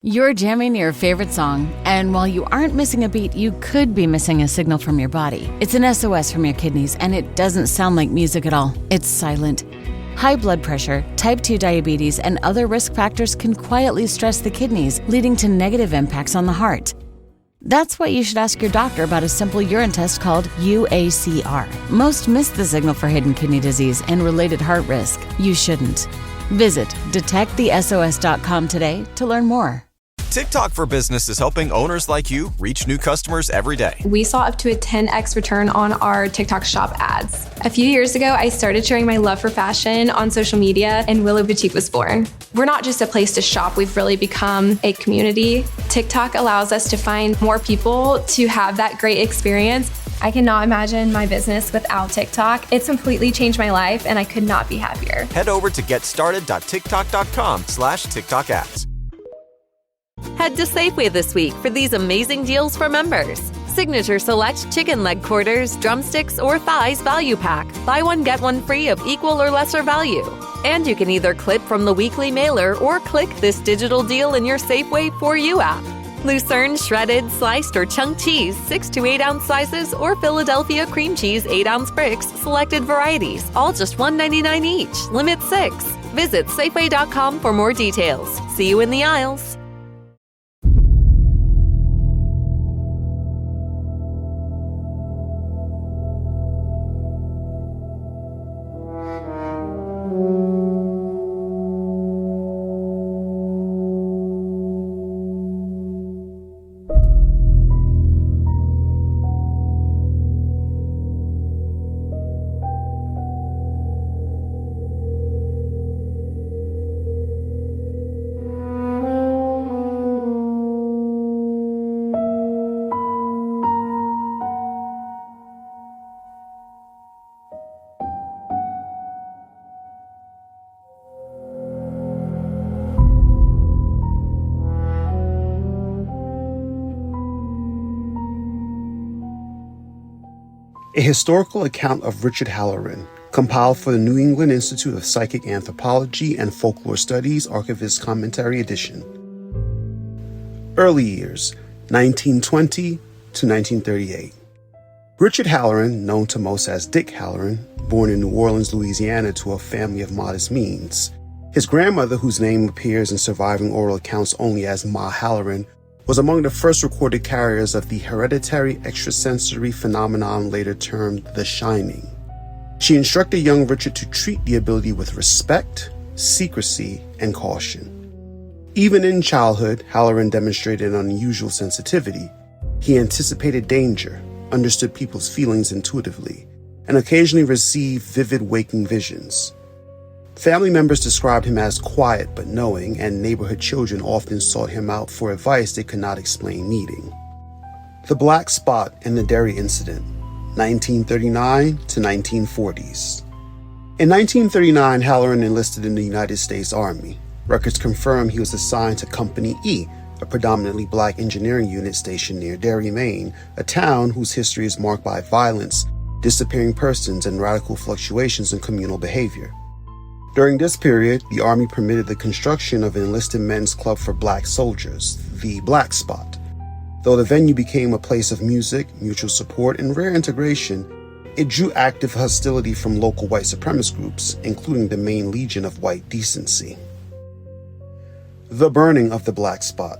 You're jamming your favorite song, and while you aren't missing a beat, you could be missing a signal from your body. It's an SOS from your kidneys, and it doesn't sound like music at all. It's silent. High blood pressure, type 2 diabetes, and other risk factors can quietly stress the kidneys, leading to negative impacts on the heart. That's why you should ask your doctor about a simple urine test called UACR. Most miss the signal for hidden kidney disease and related heart risk. You shouldn't. Visit detectthesos.com today to learn more. TikTok for Business is helping owners like you reach new customers every day. We saw up to a 10x return on our TikTok shop ads. A few years ago, I started sharing my love for fashion on social media, and Willow Boutique was born. We're not just a place to shop, we've really become a community. TikTok allows us to find more people to have that great experience. I cannot imagine my business without TikTok. It's completely changed my life, and I could not be happier. Head over to getstarted.tiktok.com/TikTok ads. Head to Safeway this week for these amazing deals for members. Signature Select chicken leg quarters, drumsticks, or thighs value pack. Buy one, get one free of equal or lesser value. And you can either clip from the weekly mailer or click this digital deal in your Safeway For You app. Lucerne, shredded, sliced, or chunked cheese, 6 to 8 ounce sizes, or Philadelphia cream cheese, 8 ounce bricks, selected varieties, all just $1.99 each. Limit 6. Visit Safeway.com for more details. See you in the aisles. A historical account of Richard Halloran, compiled for the New England Institute of Psychic Anthropology and Folklore Studies Archivist Commentary Edition. Early years, 1920 to 1938. Richard Halloran, known to most as Dick Halloran, born in New Orleans, Louisiana to a family of modest means. His grandmother, whose name appears in surviving oral accounts only as Ma Halloran, was among the first recorded carriers of the hereditary extrasensory phenomenon later termed the shining. She instructed young Richard to treat the ability with respect, secrecy, and caution. Even in childhood, Halloran demonstrated an unusual sensitivity. He anticipated danger, understood people's feelings intuitively, and occasionally received vivid waking visions. Family members described him as quiet but knowing, and neighborhood children often sought him out for advice they could not explain needing. The Black Spot and the Derry Incident, 1939 to 1940s. In 1939, Halloran enlisted in the United States Army. Records confirm he was assigned to Company E, a predominantly black engineering unit stationed near Derry, Maine, a town whose history is marked by violence, disappearing persons, and radical fluctuations in communal behavior. During this period, the Army permitted the construction of an enlisted men's club for black soldiers, the Black Spot. Though the venue became a place of music, mutual support, and rare integration, it drew active hostility from local white supremacist groups, including the Maine Legion of White Decency. The burning of the Black Spot.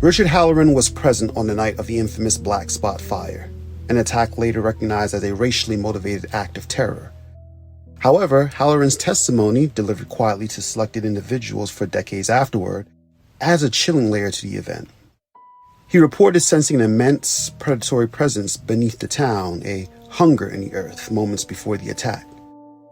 Richard Halloran was present on the night of the infamous Black Spot fire, an attack later recognized as a racially motivated act of terror. However, Halloran's testimony, delivered quietly to selected individuals for decades afterward, adds a chilling layer to the event. He reported sensing an immense predatory presence beneath the town, a hunger in the earth, moments before the attack.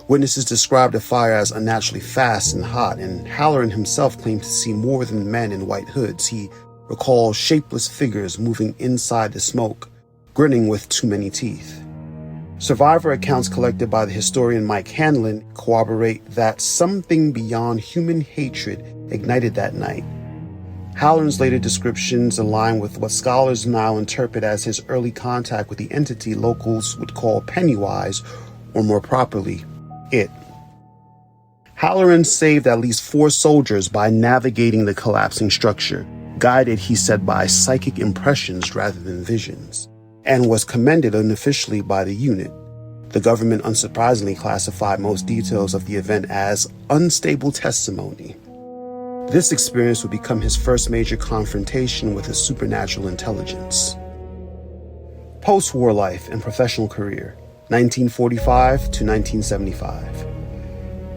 Witnesses described the fire as unnaturally fast and hot, and Halloran himself claimed to see more than men in white hoods. He recalled shapeless figures moving inside the smoke, grinning with too many teeth. Survivor accounts collected by the historian Mike Hanlon corroborate that something beyond human hatred ignited that night. Halloran's later descriptions align with what scholars now interpret as his early contact with the entity locals would call Pennywise, or more properly, it. Halloran saved at least 4 soldiers by navigating the collapsing structure, guided, he said, by psychic impressions rather than visions, and was commended unofficially by the unit. The government unsurprisingly classified most details of the event as unstable testimony. This experience would become his first major confrontation with a supernatural intelligence. Post-war life and professional career, 1945 to 1975.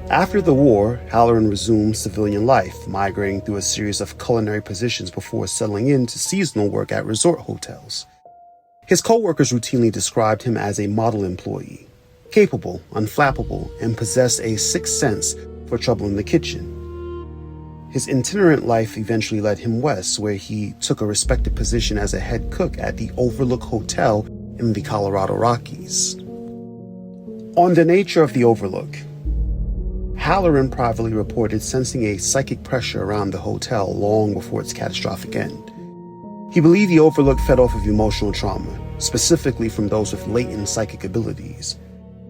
After the war, Halloran resumed civilian life, migrating through a series of culinary positions before settling into seasonal work at resort hotels. His co-workers routinely described him as a model employee, capable, unflappable, and possessed a sixth sense for trouble in the kitchen. His itinerant life eventually led him west, where he took a respected position as a head cook at the Overlook Hotel in the Colorado Rockies. On the nature of the Overlook, Halloran privately reported sensing a psychic pressure around the hotel long before its catastrophic end. He believed the Overlook fed off of emotional trauma, specifically from those with latent psychic abilities.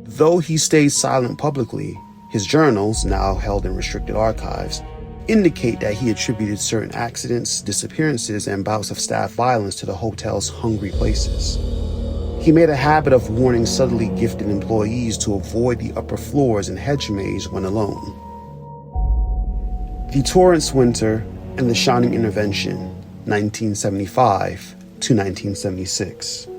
Though he stayed silent publicly, his journals, now held in restricted archives, indicate that he attributed certain accidents, disappearances, and bouts of staff violence to the hotel's hungry places. He made a habit of warning subtly gifted employees to avoid the upper floors and hedge maze when alone. The Torrance Winter and the Shining Intervention, 1975 to 1976.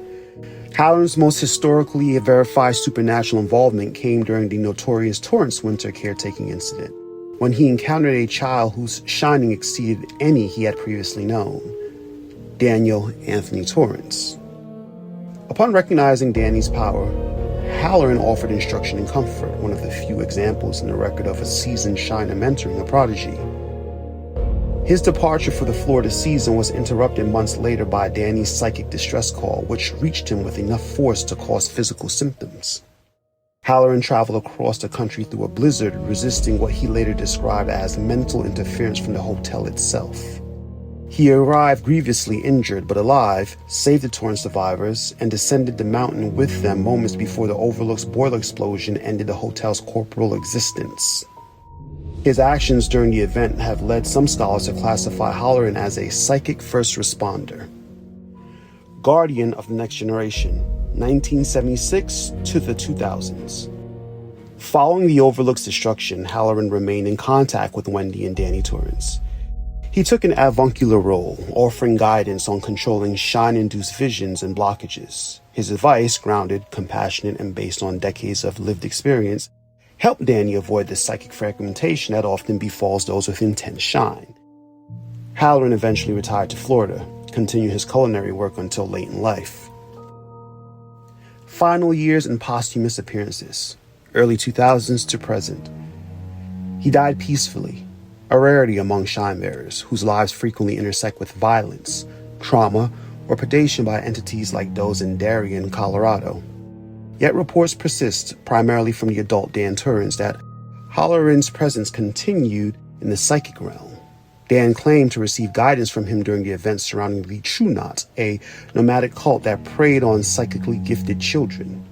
Halloran's most historically verified supernatural involvement came during the notorious Torrance Winter caretaking incident, when he encountered a child whose shining exceeded any he had previously known, Daniel Anthony Torrance. Upon recognizing Danny's power, Halloran offered instruction and comfort, one of the few examples in the record of a seasoned shiner mentoring a prodigy. His departure for the Florida season was interrupted months later by Danny's psychic distress call, which reached him with enough force to cause physical symptoms. Halloran traveled across the country through a blizzard, resisting what he later described as mental interference from the hotel itself. He arrived grievously injured but alive, saved the Torrance survivors, and descended the mountain with them moments before the Overlook's boiler explosion ended the hotel's corporal existence. His actions during the event have led some scholars to classify Halloran as a psychic first responder. Guardian of the Next Generation, 1976 to the 2000s. Following the Overlook's destruction, Halloran remained in contact with Wendy and Danny Torrance. He took an avuncular role, offering guidance on controlling shine-induced visions and blockages. His advice, grounded, compassionate, and based on decades of lived experience, helped Danny avoid the psychic fragmentation that often befalls those with intense shine. Halloran eventually retired to Florida, continued his culinary work until late in life. Final years and posthumous appearances, early 2000s to present. He died peacefully, a rarity among shine bearers whose lives frequently intersect with violence, trauma, or predation by entities like those in Darien, Colorado. Yet reports persist, primarily from the adult Dan Torrance, that Halloran's presence continued in the psychic realm. Dan claimed to receive guidance from him during the events surrounding the True Knot, a nomadic cult that preyed on psychically gifted children.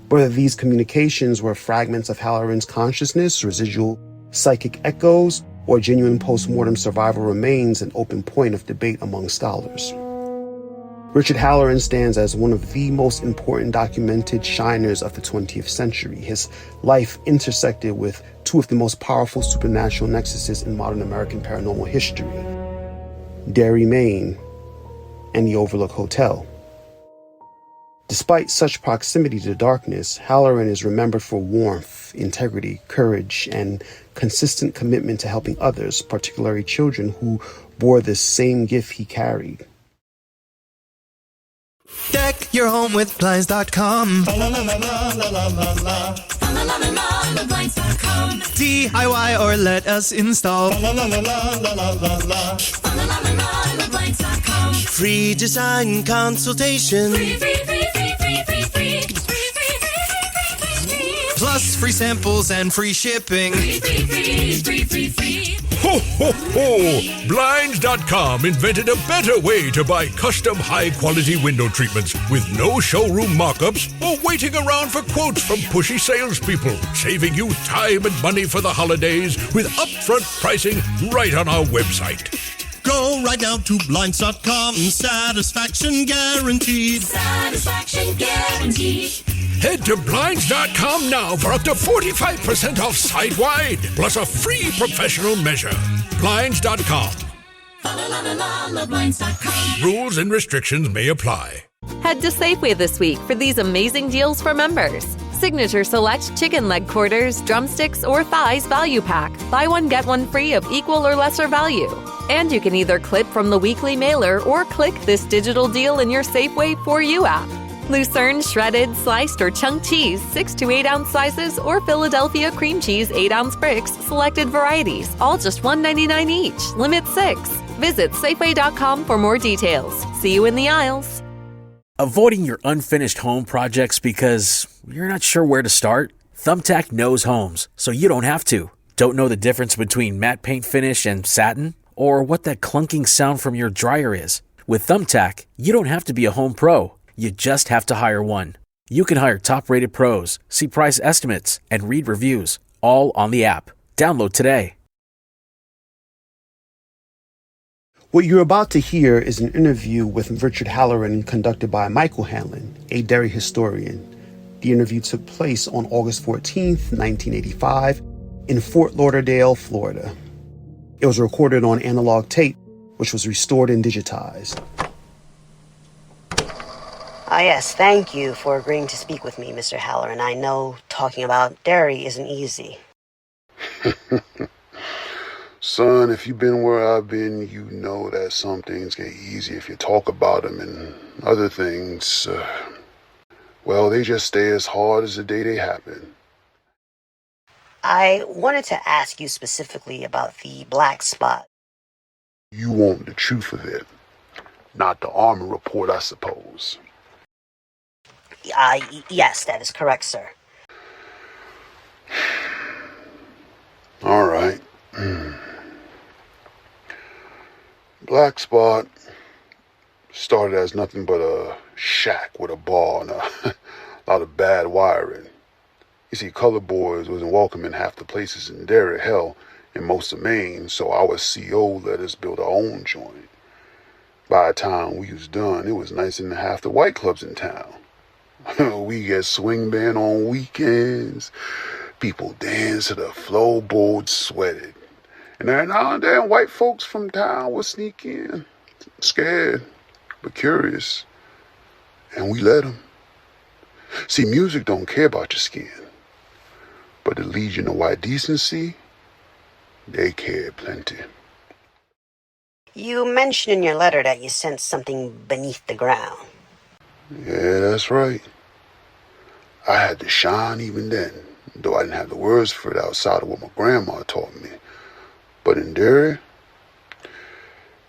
Whether these communications were fragments of Halloran's consciousness, residual psychic echoes, or genuine post-mortem survival remains an open point of debate among scholars. Richard Halloran stands as one of the most important documented shiners of the 20th century. His life intersected with two of the most powerful supernatural nexuses in modern American paranormal history, Derry, Maine, and the Overlook Hotel. Despite such proximity to darkness, Halloran is remembered for warmth, integrity, courage, and consistent commitment to helping others, particularly children who bore the same gift he carried. Deck your home with Blinds.com. DIY or let us install. Free design consultation. Plus free samples and free shipping. Ho, ho, Oh, Blinds.com invented a better way to buy custom high-quality window treatments with no showroom mock-ups or waiting around for quotes from pushy salespeople, saving you time and money for the holidays with upfront pricing right on our website. Go right now to Blinds.com. Satisfaction guaranteed. Satisfaction guaranteed. Head to Blinds.com now for up to 45% off site-wide, plus a free professional measure. Blinds.com. Blinds.com. Rules and restrictions may apply. Head to Safeway this week for these amazing deals for members. Signature Select chicken leg quarters, drumsticks, or thighs value pack. Buy one, get one free of equal or lesser value. And you can either clip from the weekly mailer or click this digital deal in your Safeway For You app. Lucerne, shredded, sliced, or chunked cheese, 6 to 8 ounce sizes, or Philadelphia cream cheese, 8 ounce bricks, selected varieties, all just $1.99 each. Limit 6. Visit Safeway.com for more details. See you in the aisles. Avoiding your unfinished home projects because you're not sure where to start? Thumbtack knows homes, so you don't have to. Don't know the difference between matte paint finish and satin? Or what that clunking sound from your dryer is? With Thumbtack, you don't have to be a home pro. You just have to hire one. You can hire top-rated pros, see price estimates, and read reviews, all on the app. Download today. What you're about to hear is an interview with Richard Halloran conducted by Michael Hanlon, a dairy historian. The interview took place on August 14th, 1985, in Fort Lauderdale, Florida. It was recorded on analog tape, which was restored and digitized. Yes, thank you for agreeing to speak with me, Mr. Halloran. I know talking about dairy isn't easy. Son, if you've been where I've been, you know that some things get easy if you talk about them, and other things, well, they just stay as hard as the day they happen. I wanted to ask you specifically about the black spot. You want the truth of it, not the army report, I suppose. Yes, that is correct, sir. All right. Black Spot started as nothing but a shack with a bar and a lot of bad wiring. You see, colored boys wasn't welcome in half the places in Derry, hell, in most of Maine, so our CO let us build our own joint. By the time we was done, it was nicer than half the white clubs in town. We get swing band on weekends. People dance to the floorboards sweated. And every now and then, white folks from town would sneak in, scared, but curious. And we let them. See, music don't care about your skin. But the Legion of White Decency, they care plenty. You mentioned in your letter that you sensed something beneath the ground. Yeah, that's right. I had to shine even then, though I didn't have the words for it outside of what my grandma taught me. But in Derry,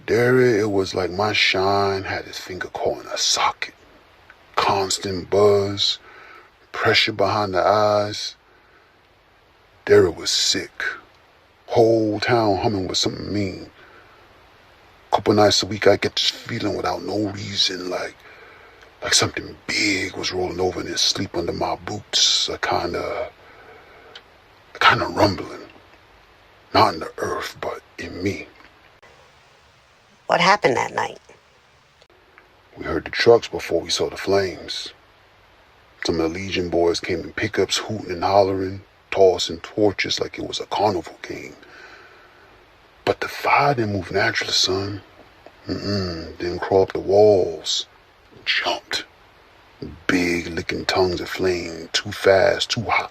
it was like my shine had his finger caught in a socket. Constant buzz, pressure behind the eyes. Derry was sick. Whole town humming with something mean. Couple nights a week I get this feeling without no reason, like something big was rolling over in his sleep under my boots. A kind of rumbling. Not in the earth, but in me. What happened that night? We heard the trucks before we saw the flames. Some of the Legion boys came in pickups, hooting and hollering, tossing torches like it was a carnival game. But the fire didn't move naturally, son. Didn't crawl up the walls. Jumped. Big licking tongues of flame, too fast, too hot.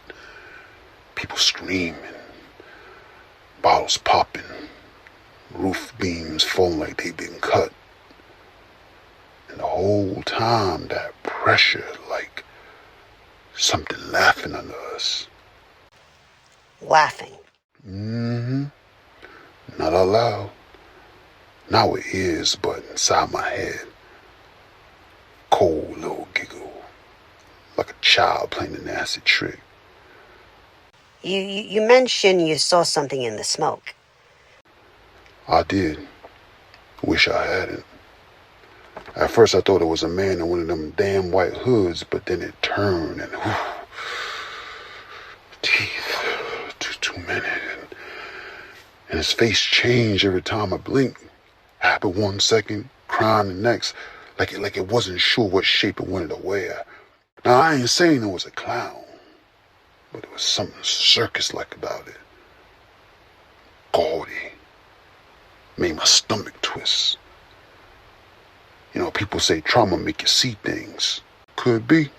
People screaming. Bottles popping. Roof beams falling like they'd been cut. And the whole time, that pressure, like something laughing under us. Laughing? Not out loud. Not with ears, but inside my head. Cold little giggle. Like a child playing a nasty trick. You mentioned you saw something in the smoke. I did. Wish I hadn't. At first I thought it was a man in one of them damn white hoods, but then it turned and teeth, too many. And his face changed every time I blinked. Happy 1 second, crying the next, like it wasn't sure what shape it wanted to wear. Now I ain't saying it was a clown, but there was something circus-like about it. Gaudy. Made my stomach twist. You know, people say trauma make you see things. Could be.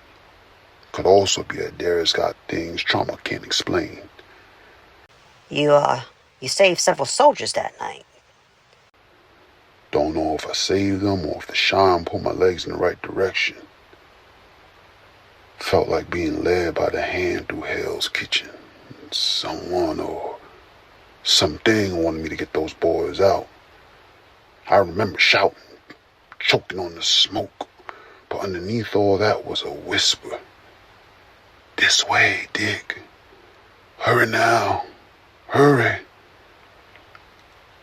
Could also be that Darius got things trauma can't explain. You saved several soldiers that night. Don't know if I saved them or if the shine pulled my legs in the right direction. Felt like being led by the hand through Hell's Kitchen. Someone or something wanted me to get those boys out. I remember shouting, choking on the smoke, but underneath all that was a whisper. This way, Dick. Hurry now. Hurry.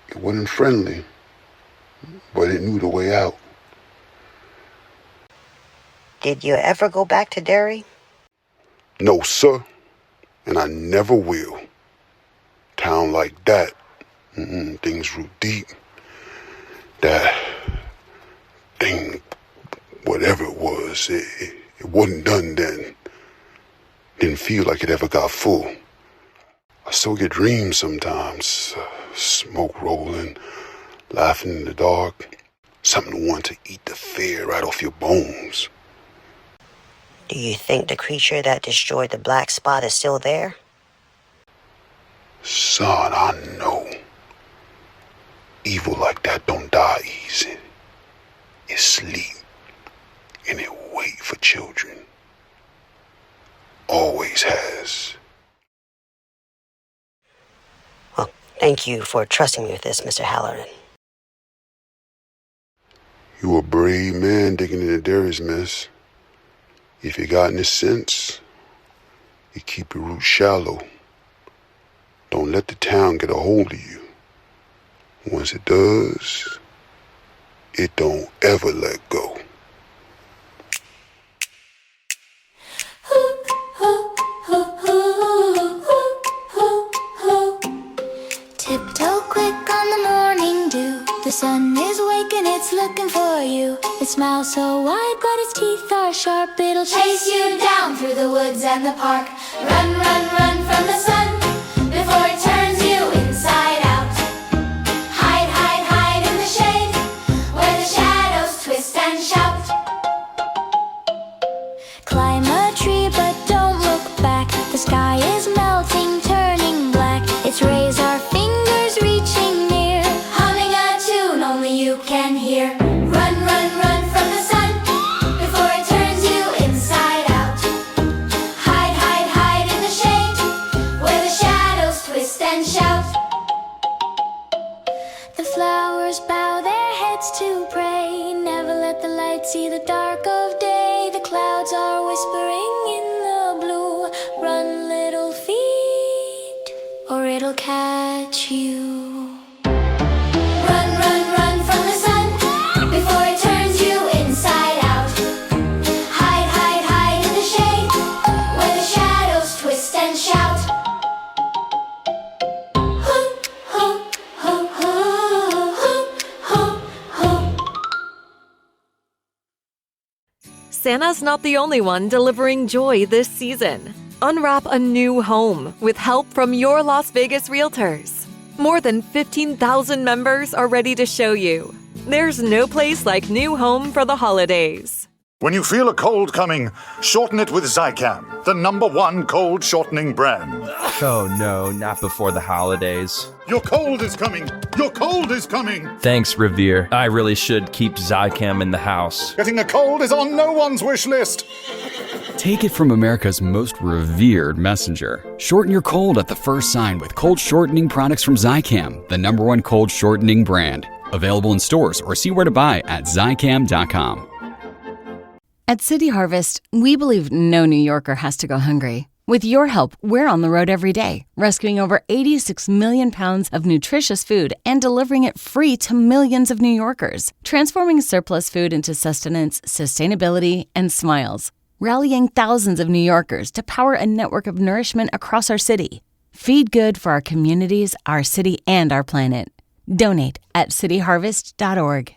It wasn't friendly, but it knew the way out. Did you ever go back to Derry? No, sir. And I never will. Town like that, things root deep. That thing, whatever it was, it wasn't done then. Didn't feel like it ever got full. I still get dreams sometimes. Smoke rolling, laughing in the dark. Something to want to eat the fear right off your bones. Do you think the creature that destroyed the black spot is still there? Son, I know. Evil like that don't die easy. It sleep, and it wait for children. Always has. Well, thank you for trusting me with this, Mr. Halloran. You a brave man digging into Darius' mess. If you got any sense, you keep your roots shallow. Don't let the town get a hold of you. Once it does, it don't ever let go. Tiptoe quick on the morning dew. The sun is waking, it's looking for you. It smiles so wide, but its teeth are sharp. It'll chase you down through the woods and the park. Run, run, run from the sun before it turns you inside out. Hide, hide, hide in the shade where the shadows twist and shout. Climb a tree, but don't look back. The sky is melting, turning black. Its rays are fingers reaching near, humming a tune only you can hear. Run, run, run from the sun before it turns you inside out. Hide, hide, hide in the shade where the shadows twist and shout. The flowers bow their heads to pray. Never let the light see the dark of day. The clouds are whispering in the blue. Run, little feet, or it'll catch you. Run, run, run from the sun before it turns you inside out. Hide, hide, hide in the shade where the shadows twist and shout. Ho, ho, ho, ho, ho, ho, ho. Santa's not the only one delivering joy this season. Unwrap a new home with help from your Las Vegas realtors. More than 15,000 members are ready to show you. There's no place like new home for the holidays. When you feel a cold coming, shorten it with Zicam, the #1 cold shortening brand. Oh no, not before the holidays. Your cold is coming! Your cold is coming! Thanks, Revere. I really should keep Zicam in the house. Getting a cold is on no one's wish list. Take it from America's most revered messenger. Shorten your cold at the first sign with cold shortening products from Zicam, the #1 cold shortening brand. Available in stores or see where to buy at Zicam.com. At City Harvest, we believe no New Yorker has to go hungry. With your help, we're on the road every day, rescuing over 86 million pounds of nutritious food and delivering it free to millions of New Yorkers, transforming surplus food into sustenance, sustainability, and smiles, rallying thousands of New Yorkers to power a network of nourishment across our city. Feed good for our communities, our city, and our planet. Donate at cityharvest.org.